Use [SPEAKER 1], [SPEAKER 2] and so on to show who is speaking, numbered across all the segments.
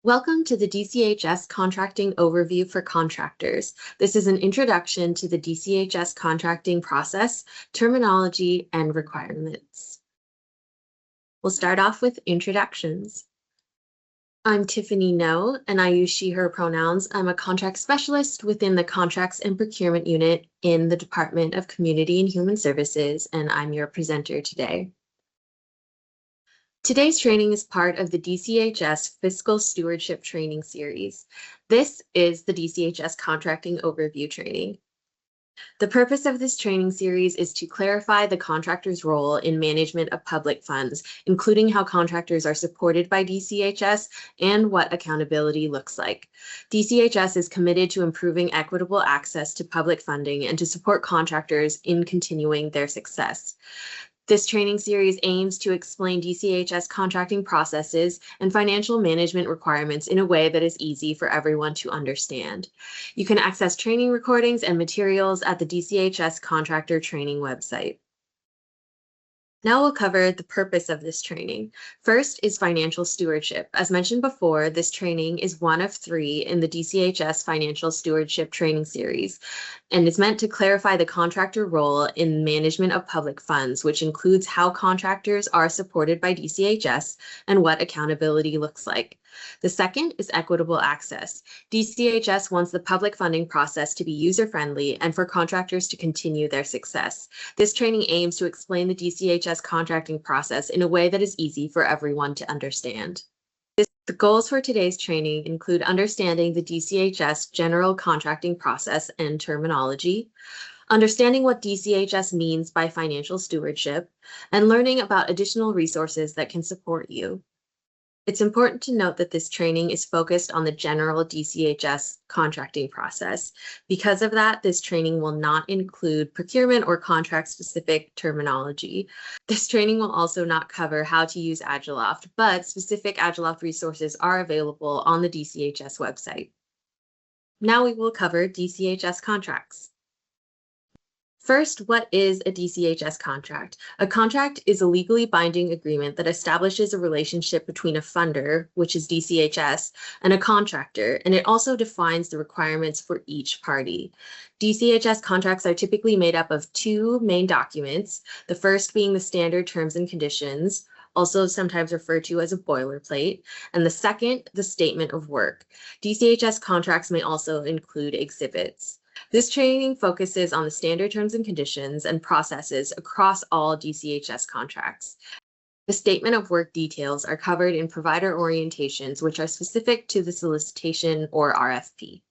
[SPEAKER 1] Welcome to the DCHS Contracting Overview for Contractors. This is an introduction to the DCHS contracting process, terminology, and requirements. We'll start off with introductions. I'm Tiffany No, and I use she, her pronouns. I'm a contract specialist within the Contracts and Procurement Unit in the Department of Community and Human Services, and I'm your presenter today. Today's training is part of the DCHS Fiscal Stewardship Training series. This is the DCHS Contracting Overview Training. The purpose of this training series is to clarify the contractor's role in management of public funds, including how contractors are supported by DCHS and what accountability looks like. DCHS is committed to improving equitable access to public funding and to support contractors in continuing their success. This training series aims to explain DCHS contracting processes and financial management requirements in a way that is easy for everyone to understand. You can access training recordings and materials at the DCHS Contractor Training website. Now we'll cover the purpose of this training. First is financial stewardship. As mentioned before, this training is one of 3 in the DCHS Financial Stewardship Training series, and it's meant to clarify the contractor role in management of public funds, which includes how contractors are supported by DCHS and what accountability looks like. The second is equitable access. DCHS wants the public funding process to be user-friendly and for contractors to continue their success. This training aims to explain the DCHS contracting process in a way that is easy for everyone to understand. The goals for today's training include understanding the DCHS general contracting process and terminology, understanding what DCHS means by financial stewardship, and learning about additional resources that can support you. It's important to note that this training is focused on the general DCHS contracting process. Because of that, this training will not include procurement or contract-specific terminology. This training will also not cover how to use Agiloft, but specific Agiloft resources are available on the DCHS website. Now we will cover DCHS contracts. First, what is a DCHS contract? A contract is a legally binding agreement that establishes a relationship between a funder, which is DCHS, and a contractor, and it also defines the requirements for each party. DCHS contracts are typically made up of 2 main documents, the first being the standard terms and conditions, also sometimes referred to as a boilerplate, and the second, the statement of work. DCHS contracts may also include exhibits. This training focuses on the standard terms and conditions and processes across all DCHS contracts. The statement of work details are covered in provider orientations, which are specific to the solicitation or RFP.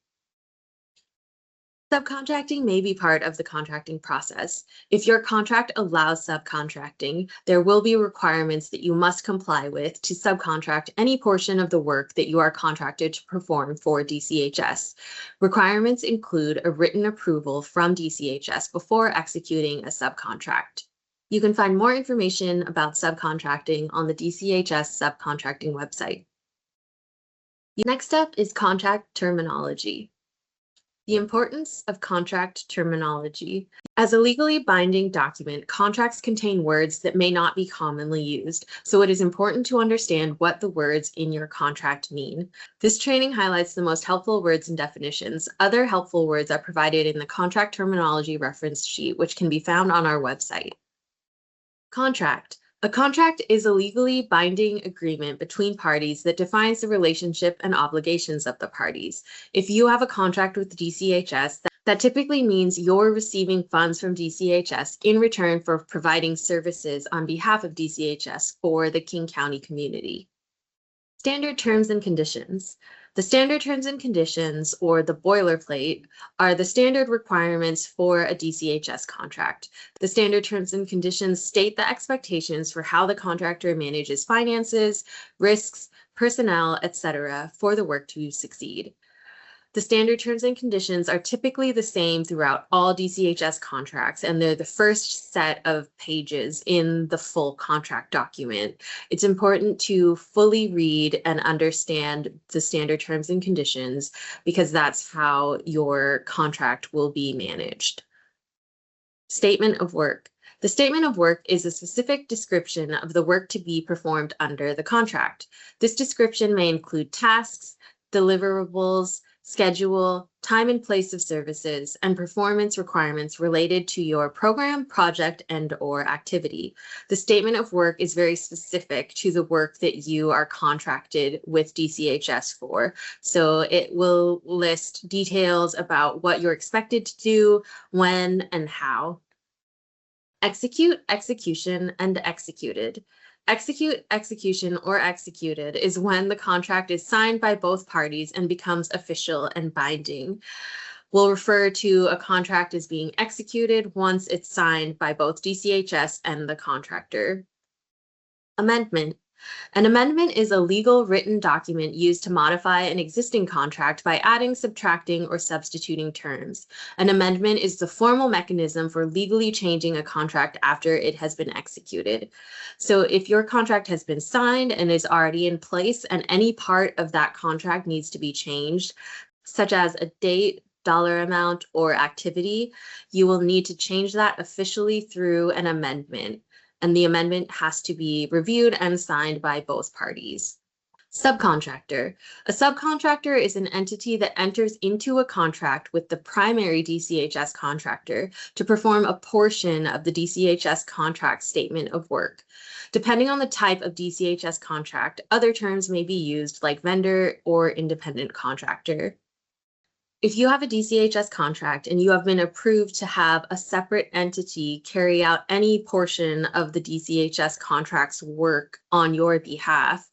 [SPEAKER 1] Subcontracting may be part of the contracting process. If your contract allows subcontracting, there will be requirements that you must comply with to subcontract any portion of the work that you are contracted to perform for DCHS. Requirements include a written approval from DCHS before executing a subcontract. You can find more information about subcontracting on the DCHS subcontracting website. Next up is contract terminology. The importance of contract terminology. As a legally binding document, contracts contain words that may not be commonly used, so it is important to understand what the words in your contract mean. This training highlights the most helpful words and definitions. Other helpful words are provided in the contract terminology reference sheet, which can be found on our website. Contract. A contract is a legally binding agreement between parties that defines the relationship and obligations of the parties. If you have a contract with DCHS, that typically means you're receiving funds from DCHS in return for providing services on behalf of DCHS for the King County community. Standard terms and conditions. The standard terms and conditions, or the boilerplate, are the standard requirements for a DCHS contract. The standard terms and conditions state the expectations for how the contractor manages finances, risks, personnel, etc. for the work to succeed. The standard terms and conditions are typically the same throughout all DCHS contracts, and they're the first set of pages in the full contract document. It's important to fully read and understand the standard terms and conditions because that's how your contract will be managed. Statement of work. The statement of work is a specific description of the work to be performed under the contract. This description may include tasks, deliverables, schedule, time and place of services, and performance requirements related to your program, project, and/or activity. The statement of work is very specific to the work that you are contracted with DCHS for. So it will list details about what you're expected to do, when, and how. Execute, execution, and executed. Execute, execution, or executed is when the contract is signed by both parties and becomes official and binding. We'll refer to a contract as being executed once it's signed by both DCHS and the contractor. Amendment. An amendment is a legal written document used to modify an existing contract by adding, subtracting, or substituting terms. An amendment is the formal mechanism for legally changing a contract after it has been executed. So if your contract has been signed and is already in place and any part of that contract needs to be changed, such as a date, dollar amount, or activity, you will need to change that officially through an amendment. And the amendment has to be reviewed and signed by both parties. Subcontractor. A subcontractor is an entity that enters into a contract with the primary DCHS contractor to perform a portion of the DCHS contract statement of work. Depending on the type of DCHS contract, other terms may be used like vendor or independent contractor. If you have a DCHS contract and you have been approved to have a separate entity carry out any portion of the DCHS contract's work on your behalf,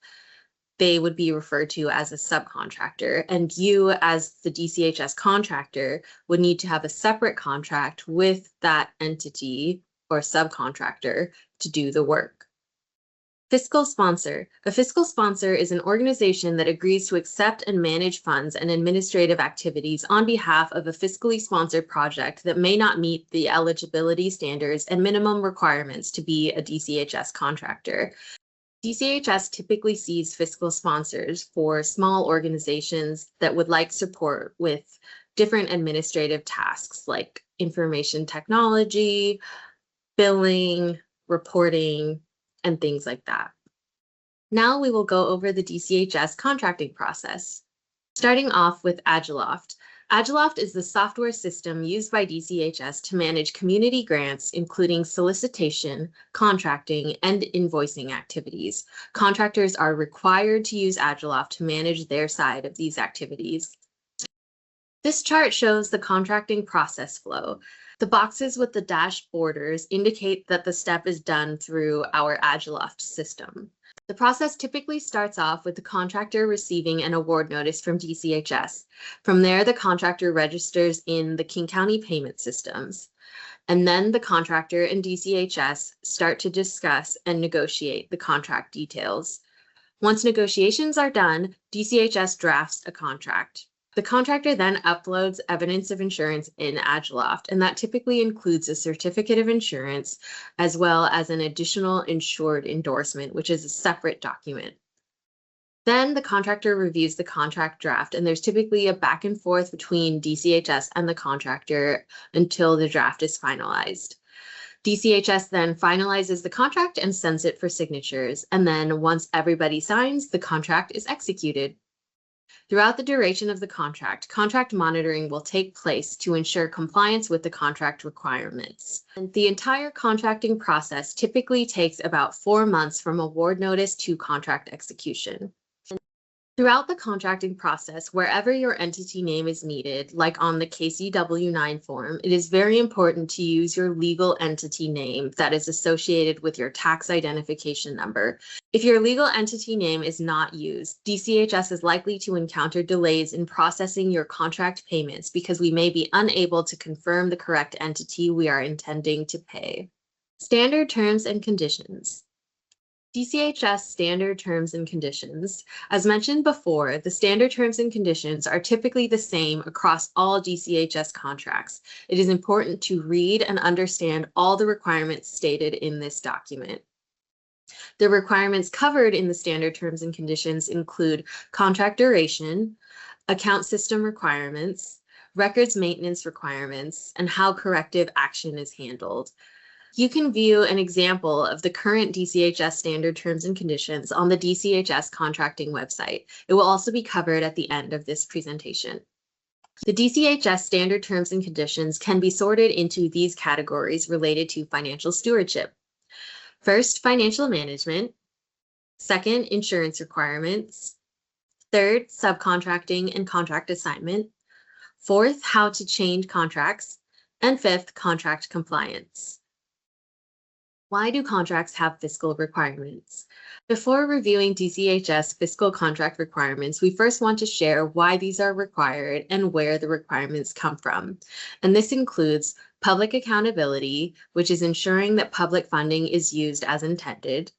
[SPEAKER 1] they would be referred to as a subcontractor. And you, as the DCHS contractor, would need to have a separate contract with that entity or subcontractor to do the work. Fiscal sponsor. A fiscal sponsor is an organization that agrees to accept and manage funds and administrative activities on behalf of a fiscally sponsored project that may not meet the eligibility standards and minimum requirements to be a DCHS contractor. DCHS typically sees fiscal sponsors for small organizations that would like support with different administrative tasks like information technology, billing, reporting, and things like that. Now we will go over the DCHS contracting process. Starting off with Agiloft. Agiloft is the software system used by DCHS to manage community grants, including solicitation, contracting, and invoicing activities. Contractors are required to use Agiloft to manage their side of these activities. This chart shows the contracting process flow. The boxes with the dashed borders indicate that the step is done through our Agiloft system. The process typically starts off with the contractor receiving an award notice from DCHS. From there, the contractor registers in the King County payment systems. And then the contractor and DCHS start to discuss and negotiate the contract details. Once negotiations are done, DCHS drafts a contract. The contractor then uploads evidence of insurance in Agiloft, and that typically includes a certificate of insurance as well as an additional insured endorsement, which is a separate document. Then the contractor reviews the contract draft, and there's typically a back and forth between DCHS and the contractor until the draft is finalized. DCHS then finalizes the contract and sends it for signatures, and then once everybody signs, the contract is executed. Throughout the duration of the contract monitoring will take place to ensure compliance with the contract requirements. And the entire contracting process typically takes about 4 months from award notice to contract execution. Throughout the contracting process, wherever your entity name is needed, like on the KCW9 form, it is very important to use your legal entity name that is associated with your tax identification number. If your legal entity name is not used, DCHS is likely to encounter delays in processing your contract payments because we may be unable to confirm the correct entity we are intending to pay. Standard terms and conditions. DCHS standard terms and conditions. As mentioned before, the standard terms and conditions are typically the same across all DCHS contracts. It is important to read and understand all the requirements stated in this document. The requirements covered in the standard terms and conditions include contract duration, account system requirements, records maintenance requirements, and how corrective action is handled. You can view an example of the current DCHS standard terms and conditions on the DCHS contracting website. It will also be covered at the end of this presentation. The DCHS standard terms and conditions can be sorted into these categories related to financial stewardship. First, financial management. Second, insurance requirements. Third, subcontracting and contract assignment. Fourth, how to change contracts. And fifth, contract compliance. Why do contracts have fiscal requirements? Before reviewing DCHS fiscal contract requirements, we first want to share why these are required and where the requirements come from. And this includes public accountability, which is ensuring that public funding is used as intended,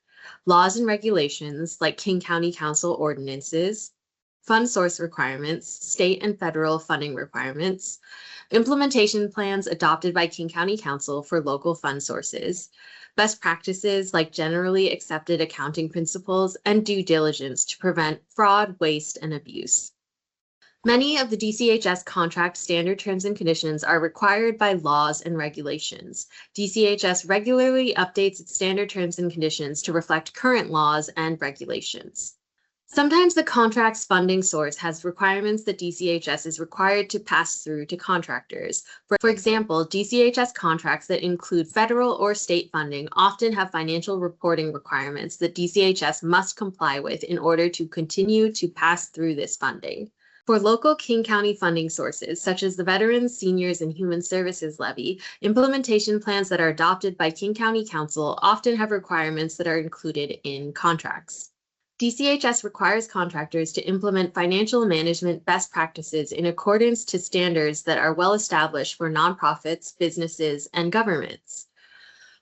[SPEAKER 1] laws and regulations like King County Council ordinances, fund source requirements, state and federal funding requirements, implementation plans adopted by King County Council for local fund sources, best practices like generally accepted accounting principles, and due diligence to prevent fraud, waste, and abuse. Many of the DCHS contract standard terms and conditions are required by laws and regulations. DCHS regularly updates its standard terms and conditions to reflect current laws and regulations. Sometimes the contract's funding source has requirements that DCHS is required to pass through to contractors. For example, DCHS contracts that include federal or state funding often have financial reporting requirements that DCHS must comply with in order to continue to pass through this funding. For local King County funding sources, such as the Veterans, Seniors, and Human Services Levy, implementation plans that are adopted by King County Council often have requirements that are included in contracts. DCHS requires contractors to implement financial management best practices in accordance to standards that are well established for nonprofits, businesses, and governments.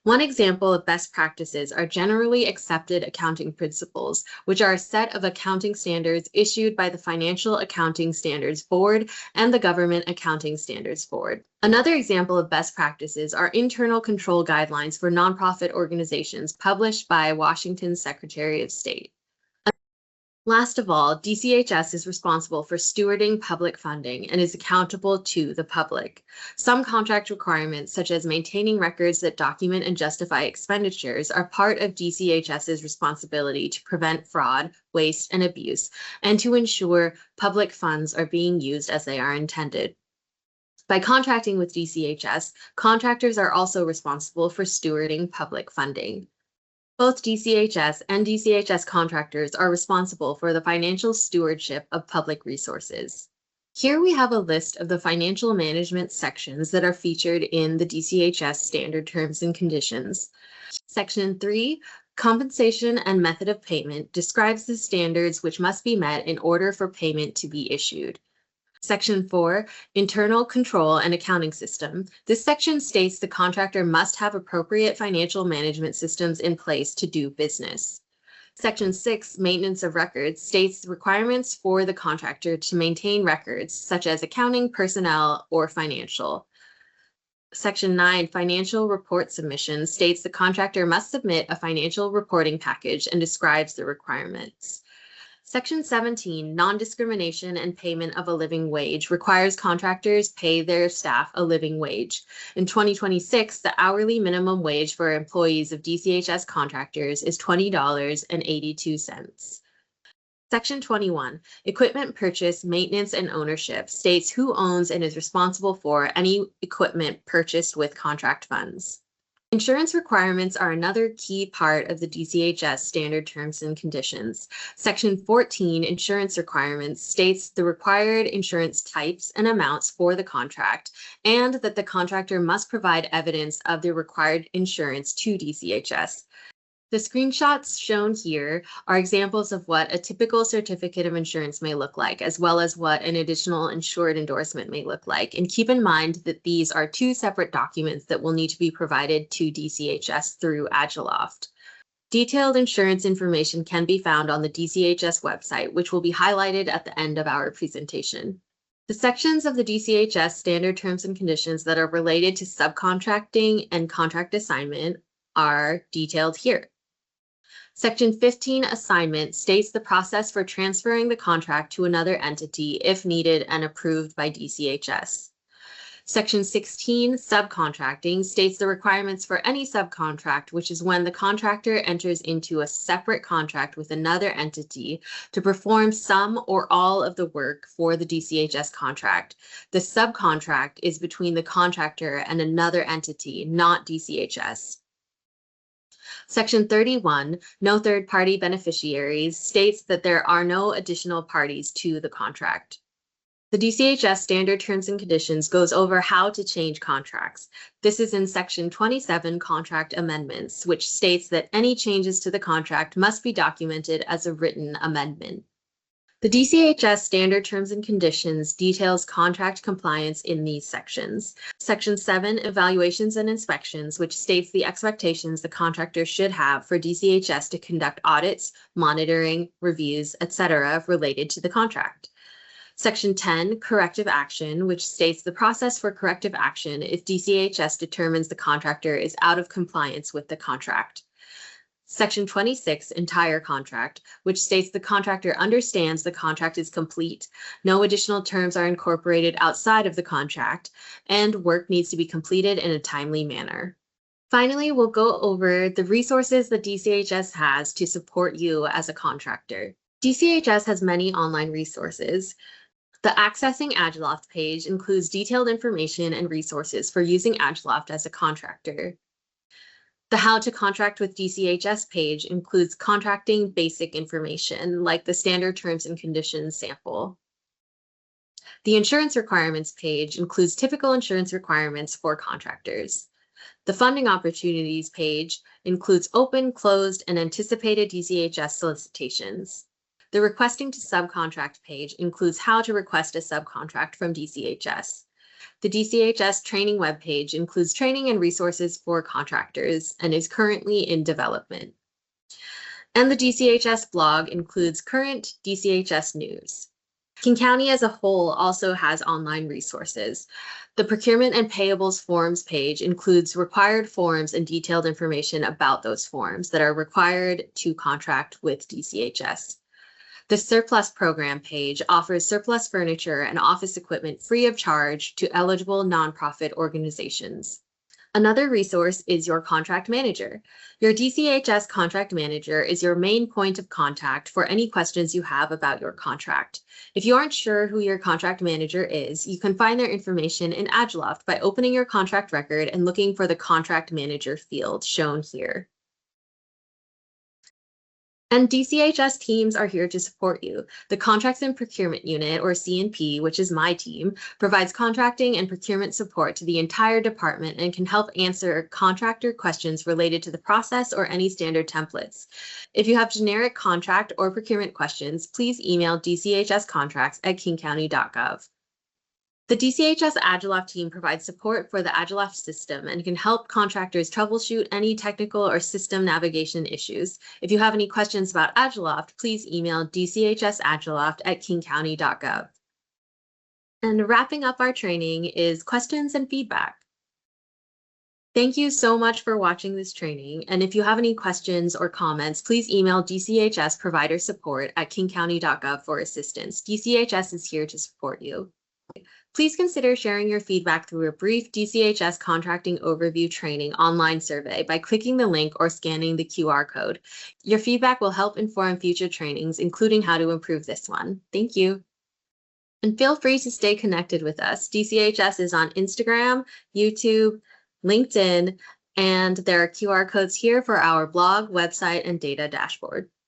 [SPEAKER 1] One example of best practices are generally accepted accounting principles, which are a set of accounting standards issued by the Financial Accounting Standards Board and the Government Accounting Standards Board. Another example of best practices are internal control guidelines for nonprofit organizations published by Washington's Secretary of State. Last of all, DCHS is responsible for stewarding public funding and is accountable to the public. Some contract requirements, such as maintaining records that document and justify expenditures, are part of DCHS's responsibility to prevent fraud, waste, and abuse, and to ensure public funds are being used as they are intended. By contracting with DCHS, contractors are also responsible for stewarding public funding. Both DCHS and DCHS contractors are responsible for the financial stewardship of public resources. Here we have a list of the financial management sections that are featured in the DCHS standard terms and conditions. Section 3, Compensation and Method of Payment, describes the standards which must be met in order for payment to be issued. Section 4, Internal Control and Accounting System. This section states the contractor must have appropriate financial management systems in place to do business. Section 6, Maintenance of Records, states the requirements for the contractor to maintain records, such as accounting, personnel, or financial. Section 9, Financial Report Submission, states the contractor must submit a financial reporting package and describes the requirements. Section 17, Non-Discrimination and Payment of a Living Wage, requires contractors pay their staff a living wage. In 2026, the hourly minimum wage for employees of DCHS contractors is $20.82. Section 21, Equipment Purchase, Maintenance, and Ownership, states who owns and is responsible for any equipment purchased with contract funds. Insurance requirements are another key part of the DCHS standard terms and conditions. Section 14, Insurance Requirements, states the required insurance types and amounts for the contract, and that the contractor must provide evidence of the required insurance to DCHS. The screenshots shown here are examples of what a typical certificate of insurance may look like, as well as what an additional insured endorsement may look like. And keep in mind that these are two separate documents that will need to be provided to DCHS through Agiloft. Detailed insurance information can be found on the DCHS website, which will be highlighted at the end of our presentation. The sections of the DCHS standard terms and conditions that are related to subcontracting and contract assignment are detailed here. Section 15, Assignment, states the process for transferring the contract to another entity if needed and approved by DCHS. Section 16, subcontracting, states the requirements for any subcontract, which is when the contractor enters into a separate contract with another entity to perform some or all of the work for the DCHS contract. The subcontract is between the contractor and another entity, not DCHS. Section 31, no third-party beneficiaries, states that there are no additional parties to the contract. The DCHS Standard Terms and Conditions goes over how to change contracts. This is in Section 27, Contract Amendments, which states that any changes to the contract must be documented as a written amendment. The DCHS Standard Terms and Conditions details contract compliance in these sections. Section 7, Evaluations and Inspections, which states the expectations the contractor should have for DCHS to conduct audits, monitoring, reviews, etc. related to the contract. Section 10, Corrective Action, which states the process for corrective action if DCHS determines the contractor is out of compliance with the contract. Section 26, Entire Contract, which states the contractor understands the contract is complete, no additional terms are incorporated outside of the contract, and work needs to be completed in a timely manner. Finally, we'll go over the resources that DCHS has to support you as a contractor. DCHS has many online resources. The Accessing Agiloft page includes detailed information and resources for using Agiloft as a contractor. The How to Contract with DCHS page includes contracting basic information like the Standard Terms and Conditions sample. The Insurance Requirements page includes typical insurance requirements for contractors. The Funding Opportunities page includes open, closed, and anticipated DCHS solicitations. The Requesting to Subcontract page includes how to request a subcontract from DCHS. The DCHS training webpage includes training and resources for contractors and is currently in development. And the DCHS blog includes current DCHS news. King County as a whole also has online resources. The Procurement and Payables Forms page includes required forms and detailed information about those forms that are required to contract with DCHS. The Surplus Program page offers surplus furniture and office equipment free of charge to eligible nonprofit organizations. Another resource is your contract manager. Your DCHS contract manager is your main point of contact for any questions you have about your contract. If you aren't sure who your contract manager is, you can find their information in Agiloft by opening your contract record and looking for the contract manager field shown here. And DCHS teams are here to support you. The Contracts and Procurement Unit, or C&P, which is my team, provides contracting and procurement support to the entire department and can help answer contractor questions related to the process or any standard templates. If you have generic contract or procurement questions, please email dchscontracts@kingcounty.gov. The DCHS Agiloft team provides support for the Agiloft system and can help contractors troubleshoot any technical or system navigation issues. If you have any questions about Agiloft, please email dchsagiloft@kingcounty.gov. And wrapping up our training is questions and feedback. Thank you so much for watching this training. And if you have any questions or comments, please email DCHS provider support at kingcounty.gov for assistance. DCHS is here to support you. Please consider sharing your feedback through a brief DCHS Contracting Overview Training online survey by clicking the link or scanning the QR code. Your feedback will help inform future trainings, including how to improve this one. Thank you. And feel free to stay connected with us. DCHS is on Instagram, YouTube, LinkedIn, and there are QR codes here for our blog, website, and data dashboard.